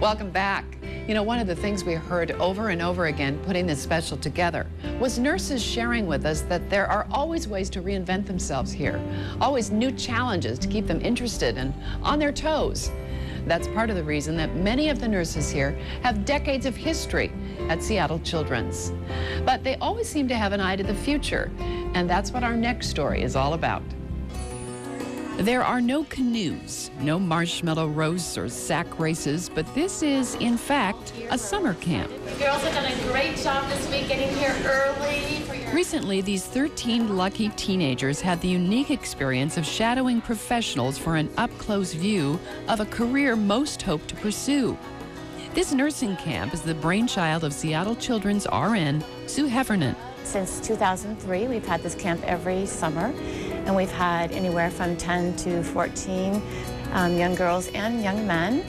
Welcome back. You know, one of the things we heard over and over again putting this special together was nurses sharing with us that there are always ways to reinvent themselves here, always new challenges to keep them interested and on their toes. That's part of the reason that many of the nurses here have decades of history at Seattle Children's. But they always seem to have an eye to the future, and that's what our next story is all about. There are no canoes, no marshmallow roasts or sack races, but this is, in fact, a summer camp. The girls have done a great job this week getting here early. Recently, these 13 lucky teenagers had the unique experience of shadowing professionals for an up-close view of a career most hope to pursue. This nursing camp is the brainchild of Seattle Children's RN, Sue Heffernan. Since 2003, we've had this camp every summer, and we've had anywhere from 10 to 14 young girls and young men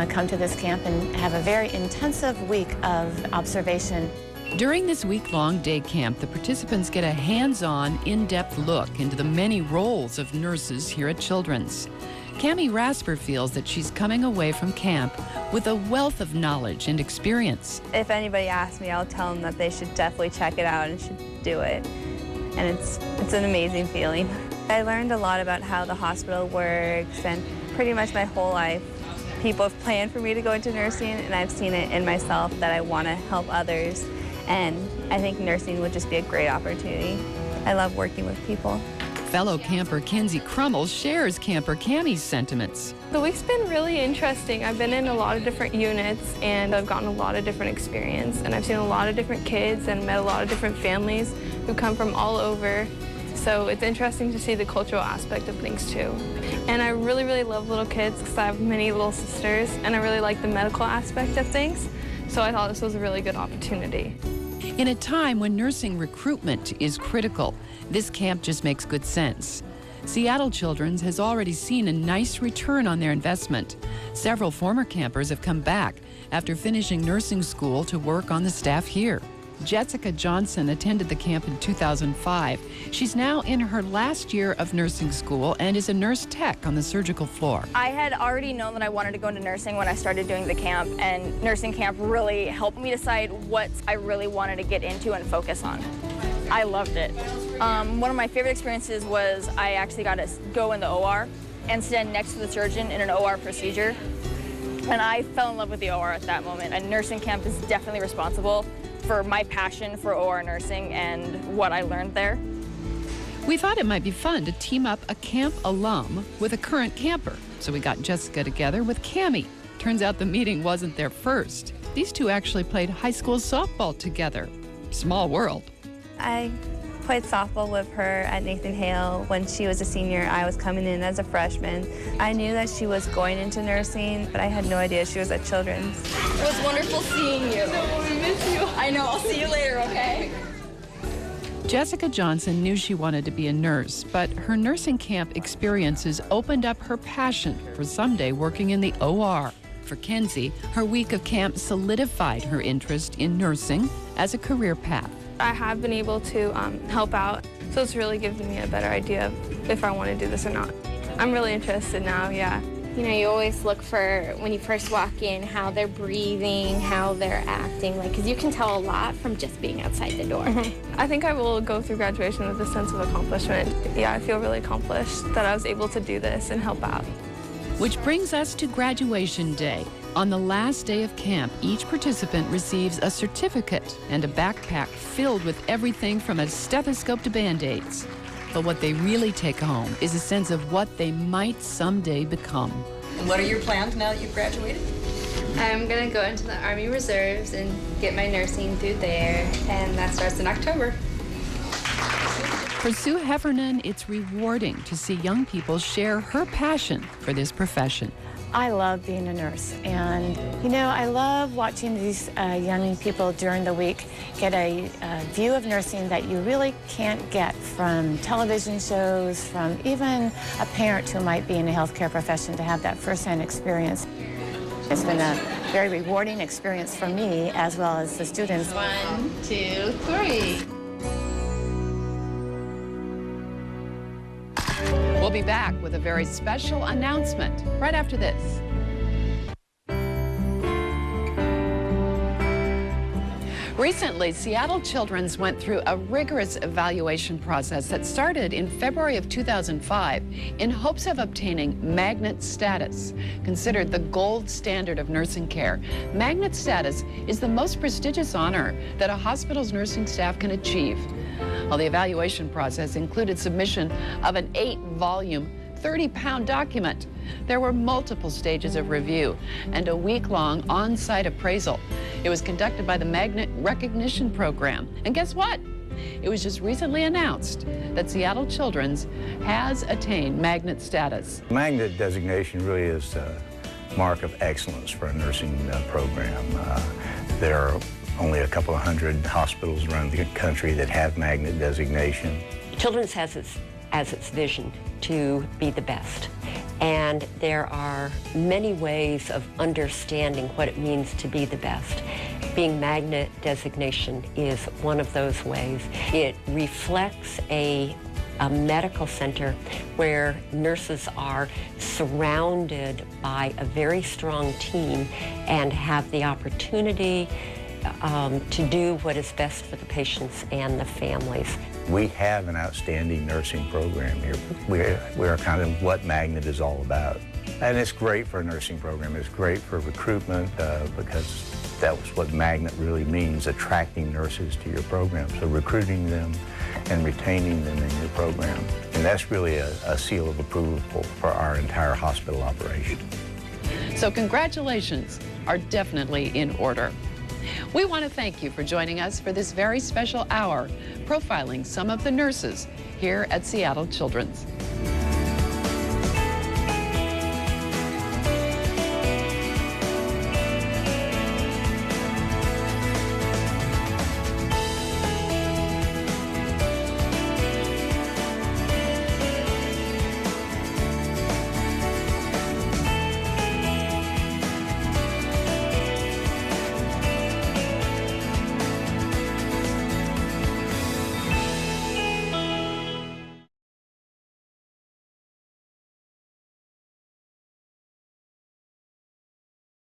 come to this camp and have a very intensive week of observation. During this week-long day camp, the participants get a hands-on, in-depth look into the many roles of nurses here at Children's. Cammie Rasper feels that she's coming away from camp with a wealth of knowledge and experience. If anybody asks me, I'll tell them that they should definitely check it out and should do it. And it's an amazing feeling. I learned a lot about how the hospital works, and pretty much my whole life, people have planned for me to go into nursing, and I've seen it in myself that I want to help others. And I think nursing would just be a great opportunity. I love working with people. Fellow camper Kenzie Crummel shares camper Cammie's sentiments. The week's been really interesting. I've been in a lot of different units, and I've gotten a lot of different experience, and I've seen a lot of different kids and met a lot of different families who come from all over. So it's interesting to see the cultural aspect of things too. And I really, really love little kids because I have many little sisters, and I really like the medical aspect of things. So I thought this was a really good opportunity. In a time when nursing recruitment is critical, this camp just makes good sense. Seattle Children's has already seen a nice return on their investment. Several former campers have come back after finishing nursing school to work on the staff here. Jessica Johnson attended the camp in 2005. She's now in her last year of nursing school and is a nurse tech on the surgical floor. I had already known that I wanted to go into nursing when I started doing the camp, and nursing camp really helped me decide what I really wanted to get into and focus on. I loved it. One of my favorite experiences was I actually got to go in the OR and stand next to the surgeon in an OR procedure. And I fell in love with the OR at that moment. And nursing camp is definitely responsible for my passion for OR nursing and what I learned there. We thought it might be fun to team up a camp alum with a current camper. So we got Jessica together with Cammie. Turns out the meeting wasn't their first. These two actually played high school softball together. Small world. I played softball with her at Nathan Hale when she was a senior. I was coming in as a freshman. I knew that she was going into nursing, but I had no idea she was at Children's. It was wonderful seeing you. No, we miss you. I know, I'll see you later, okay? Jessica Johnson knew she wanted to be a nurse, but her nursing camp experiences opened up her passion for someday working in the OR. For Kenzie, her week of camp solidified her interest in nursing as a career path. I have been able to help out, so it's really given me a better idea of if I want to do this or not. I'm really interested now, yeah. You know, you always look for, when you first walk in, how they're breathing, how they're acting, like, because you can tell a lot from just being outside the door. I think I will go through graduation with a sense of accomplishment. Yeah, I feel really accomplished that I was able to do this and help out. Which brings us to graduation day. On the last day of camp, each participant receives a certificate and a backpack filled with everything from a stethoscope to Band-Aids. But what they really take home is a sense of what they might someday become. And what are your plans now that you've graduated? I'm going to go into the Army Reserves and get my nursing through there, and that starts in October. For Sue Heffernan, it's rewarding to see young people share her passion for this profession. I love being a nurse, and you know, I love watching these young people during the week get a view of nursing that you really can't get from television shows, from even a parent who might be in a healthcare profession, to have that firsthand experience. It's been a very rewarding experience for me as well as the students. 1, 2, 3. We'll be back with a very special announcement right after this. Recently, Seattle Children's went through a rigorous evaluation process that started in February of 2005 in hopes of obtaining magnet status. Considered the gold standard of nursing care, magnet status is the most prestigious honor that a hospital's nursing staff can achieve. Well, the evaluation process included submission of an 8-volume, 30-pound document. There were multiple stages of review and a week-long on-site appraisal. It was conducted by the Magnet Recognition Program. And guess what? It was just recently announced that Seattle Children's has attained magnet status. Magnet designation really is a mark of excellence for a nursing program. There are only a couple of hundred hospitals around the country that have magnet designation. Children's has as its vision to be the best. And there are many ways of understanding what it means to be the best. Being magnet designation is one of those ways. It reflects a medical center where nurses are surrounded by a very strong team and have the opportunity to do what is best for the patients and the families. We have an outstanding nursing program here. We are kind of what Magnet is all about. And it's great for a nursing program. It's great for recruitment because that was what Magnet really means, attracting nurses to your program. So recruiting them and retaining them in your program. And that's really a seal of approval for our entire hospital operation. So congratulations are definitely in order. We want to thank you for joining us for this very special hour, profiling some of the nurses here at Seattle Children's.